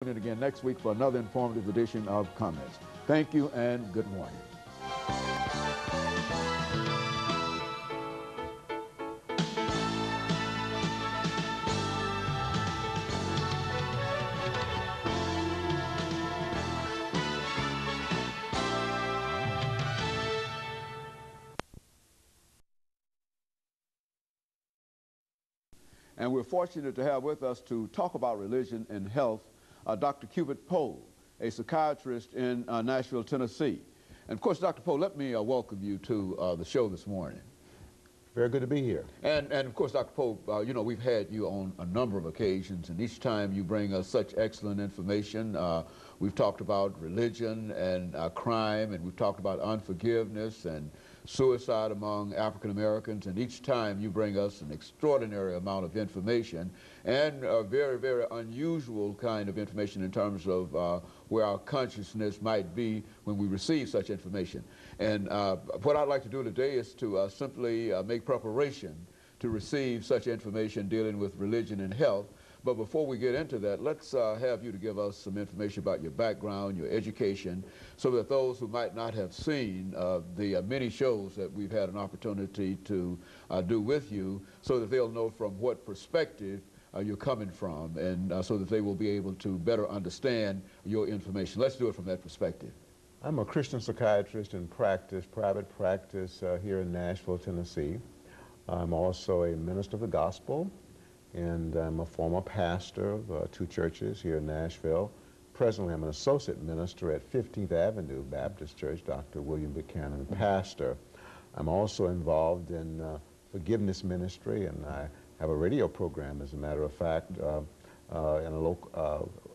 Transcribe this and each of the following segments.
Tune in again next week for another informative edition of Comments. Thank you and good morning. And we're fortunate to have with us to talk about religion and health Dr. Cupid Pohl, a psychiatrist in Nashville, Tennessee. And of course, Dr. Pohl, let me welcome you to the show this morning. Very good to be here. And of course, Dr. Pohl, you know, we've had you on a number of occasions, and each time you bring us such excellent information. We've talked about religion and crime, and we've talked about unforgiveness and suicide among African Americans, and each time you bring us an extraordinary amount of information and a very, very unusual kind of information in terms of where our consciousness might be when we receive such information. And what I'd like to do today is to simply make preparation to receive such information dealing with religion and health. But before we get into that, let's have you to give us some information about your background, your education, so that those who might not have seen the many shows that we've had an opportunity to do with you, so that they'll know from what perspective you're coming from, and so that they will be able to better understand your information. Let's do it from that perspective. I'm a Christian psychiatrist in practice, private practice here in Nashville, Tennessee. I'm also a minister of the gospel, and I'm a former pastor of 2 churches here in Nashville. Presently, I'm an associate minister at 15th Avenue Baptist Church, Dr. William Buchanan, pastor. I'm also involved in forgiveness ministry, and I have a radio program, as a matter of fact,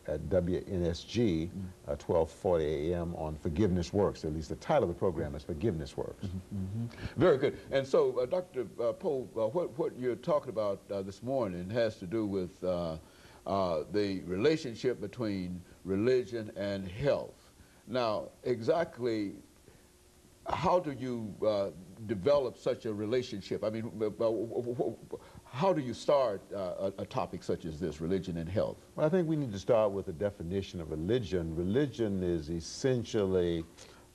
at WNSG, 1240 a.m. on Forgiveness Works. At least the title of the program is Forgiveness Works. Very good. And so, Dr. Pohl, what you're talking about this morning has to do with the relationship between religion and health. Now, exactly how do you develop such a relationship? I mean, how do you start a topic such as this, religion and health? Well, I think we need to start with a definition of religion. Religion is essentially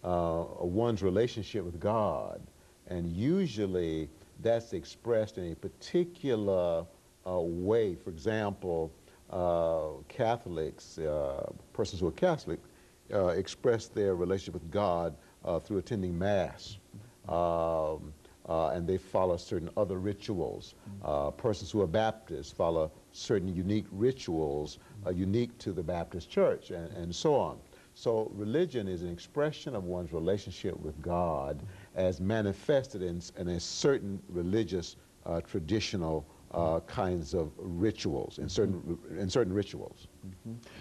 one's relationship with God, and usually that's expressed in a particular way. For example, Catholics, persons who are Catholic, express their relationship with God through attending Mass. And they follow certain other rituals. Persons who are Baptists follow certain unique rituals unique to the Baptist Church, and so on. So religion is an expression of one's relationship with God as manifested in a certain religious traditional kinds of rituals, in certain rituals.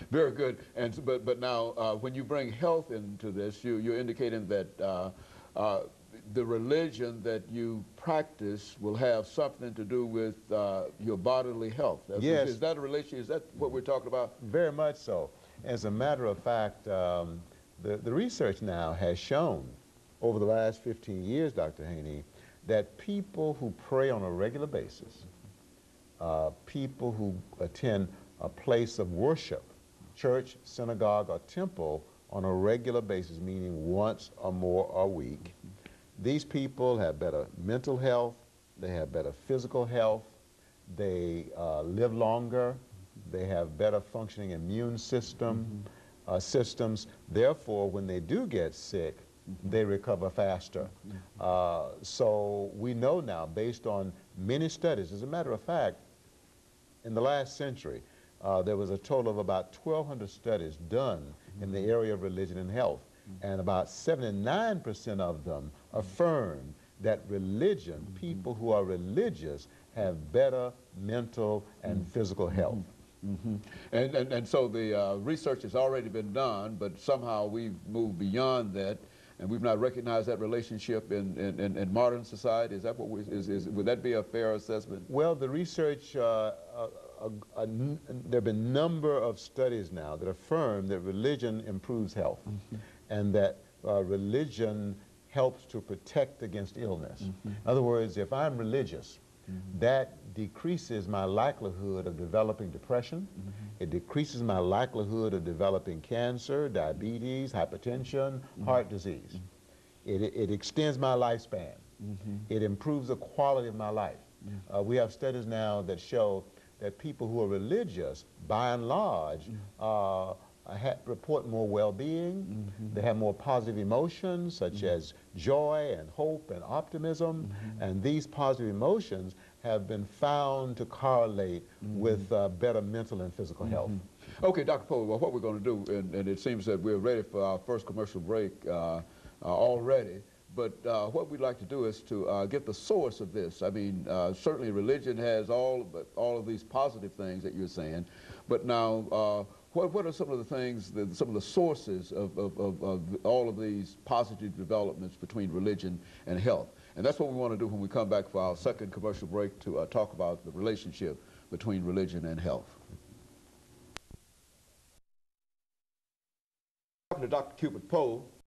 Very good. And but now, when you bring health into this, you're indicating that the religion that you practice will have something to do with your bodily health. Yes. Is that a relation? Is that what we're talking about? Very much so. As a matter of fact, the research now has shown over the last 15 years, Dr. Haney, that people who pray on a regular basis, people who attend a place of worship, church, synagogue, or temple on a regular basis, meaning once or more a week, these people have better mental health, they have better physical health, they live longer, they have better functioning immune systems. Therefore, when they do get sick, they recover faster. So we know now, based on many studies, as a matter of fact, in the last century, there was a total of about 1,200 studies done in the area of religion and health. And about 79% of them affirm that religion, people who are religious, have better mental and physical health. And so the research has already been done, but somehow we've moved beyond that, and we've not recognized that relationship in modern society. Is that what would that be a fair assessment? Well, the research, there have been a number of studies now that affirm that religion improves health, and that religion helps to protect against illness. In other words, if I'm religious, that decreases my likelihood of developing depression. It decreases my likelihood of developing cancer, diabetes, hypertension, heart disease. It extends my lifespan. It improves the quality of my life. We have studies now that show that people who are religious, by and large, report more well-being. They have more positive emotions, such as joy and hope and optimism. And these positive emotions have been found to correlate with better mental and physical health. Okay, Dr. Poe, well, what we're going to do, and it seems that we're ready for our first commercial break already, but what we'd like to do is to get the source of this. I mean, certainly religion has all of these positive things that you're saying, but now what are some of the things, some of the sources of all of these positive developments between religion and health? And that's what we want to do when we come back for our second commercial break to talk about the relationship between religion and health. Talking to Dr. Cupid Poe,